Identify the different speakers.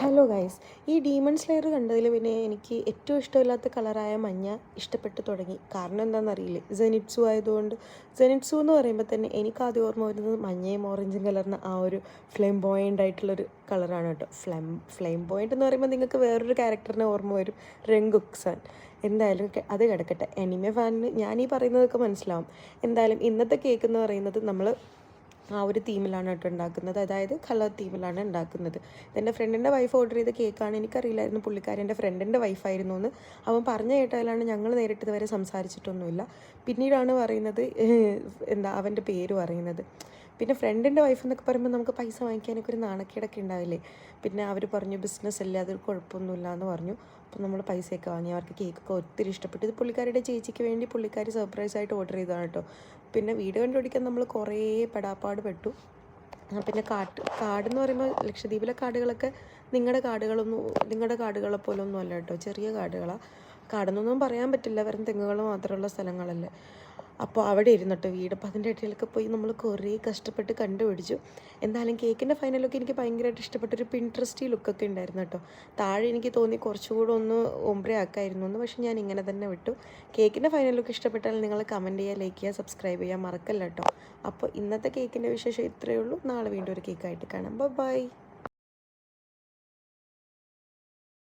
Speaker 1: Hello guys, ഈ demon slayer കണ്ടതിൽ പിന്നെ എനിക്ക് ഏറ്റവും ഇഷ്ടമില്ലാത്ത കളറായ മഞ്ഞ ഇഷ്ടപ്പെട്ട് തുടങ്ങി. കാരണം എന്താണെന്നറിയില്ലേ, ജെനിറ്റ്സു ആയതുകൊണ്ട്. ജെനിറ്റ്സു എന്ന് പറയുമ്പോൾ തന്നെ എനിക്ക് ആദ്യം ഓർമ്മ വരുന്നത് മഞ്ഞയും ഓറഞ്ചും കലർന്ന ആ ഒരു ഫ്ലെയിം ബോയിൻ്റ് ആയിട്ടുള്ളൊരു കളറാണ് കേട്ടോ. ഫ്ലെയിം ബോയിൻ്റ് എന്ന് പറയുമ്പോൾ നിങ്ങൾക്ക് വേറൊരു ക്യാരക്ടറിനെ ഓർമ്മ വരും, രംഗുക്സാൻ. എന്തായാലും അത് കിടക്കട്ടെ. എനിമെ ഫാനിന് ഞാൻ ഈ പറയുന്നതൊക്കെ മനസ്സിലാവും. എന്തായാലും ഇന്നത്തെ കേക്ക് എന്ന് പറയുന്നത് നമ്മൾ ആ ഒരു തീമിലാണ് കേട്ടോ ഉണ്ടാക്കുന്നത്, അതായത് കളർ തീമിലാണ് ഉണ്ടാക്കുന്നത്. ഇതെൻ്റെ ഫ്രണ്ടിൻ്റെ വൈഫ് ഓർഡർ ചെയ്ത കേക്കാണ്. എനിക്കറിയില്ലായിരുന്നു പുള്ളിക്കാരൻ എൻ്റെ ഫ്രണ്ടിൻ്റെ വൈഫായിരുന്നു എന്ന്. അവൻ പറഞ്ഞു കേട്ടാലാണ്, ഞങ്ങൾ നേരിട്ട് ഇതുവരെ സംസാരിച്ചിട്ടൊന്നുമില്ല. പിന്നീടാണ് പറയുന്നത് അവൻ്റെ പേര് പറയുന്നത്. പിന്നെ ഫ്രണ്ടിൻ്റെ വൈഫ് എന്നൊക്കെ പറയുമ്പോൾ നമുക്ക് പൈസ വാങ്ങിക്കാനൊക്കെ ഒരു നാണക്കേടൊക്കെ ഉണ്ടാവില്ലേ. പിന്നെ അവർ പറഞ്ഞു ബിസിനസ് അല്ലേ, അതൊരു കുഴപ്പമൊന്നുമില്ല എന്ന് പറഞ്ഞു. അപ്പോൾ നമ്മൾ പൈസയൊക്കെ വാങ്ങി. അവർക്ക് കേക്കൊക്കെ ഒത്തിരി ഇഷ്ടപ്പെട്ടു. ഇത് പുള്ളിക്കാരുടെ ചേച്ചിക്ക് വേണ്ടി പുള്ളിക്കാരി സർപ്രൈസായിട്ട് ഓർഡർ ചെയ്തതാണ് കേട്ടോ. പിന്നെ വീട് കണ്ടുപിടിക്കാൻ നമ്മൾ കുറേ പെടാപ്പാട് പെട്ടു. പിന്നെ കാടെന്ന് പറയുമ്പോൾ ലക്ഷദ്വീപിലെ കാടുകളൊക്കെ നിങ്ങളുടെ കാടുകളെ പോലെ ഒന്നും അല്ല കേട്ടോ. ചെറിയ കാടുകളാണ്. കാടെന്നൊന്നും പറയാൻ പറ്റില്ല, വെറും തെങ്ങുകൾ മാത്രമുള്ള സ്ഥലങ്ങളല്ലേ. അപ്പോൾ അവിടെ ഇരുന്നിട്ട് വീട്, അപ്പോൾ അതിൻ്റെ ഇടയിലൊക്കെ പോയി നമ്മൾ കുറേ കഷ്ടപ്പെട്ട് കണ്ടുപിടിച്ചു. എന്തായാലും കേക്കിൻ്റെ ഫൈനലൊക്കെ എനിക്ക് ഭയങ്കരമായിട്ട് ഇഷ്ടപ്പെട്ടൊരു പിൻട്രസ്റ്റി ലുക്കൊക്കെ ഉണ്ടായിരുന്നു കേട്ടോ. താഴെ എനിക്ക് തോന്നി കുറച്ചുകൂടെ ഒന്ന് ഒമ്പ്രെ ആക്കായിരുന്നു എന്ന്, പക്ഷേ ഞാൻ ഇങ്ങനെ തന്നെ വിട്ടു. കേക്കിൻ്റെ ഫൈനൽ ലുക്ക് ഇഷ്ടപ്പെട്ടാൽ നിങ്ങൾ കമൻറ്റ് ചെയ്യുക, ലൈക്ക് ചെയ്യുക, സബ്സ്ക്രൈബ് ചെയ്യുക മറക്കല്ല കേട്ടോ. അപ്പോൾ ഇന്നത്തെ കേക്കിൻ്റെ വിശേഷം ഇത്രയേ ഉള്ളൂ. നാളെ വീണ്ടും ഒരു കേക്കായിട്ട് കാണാം. ബൈ.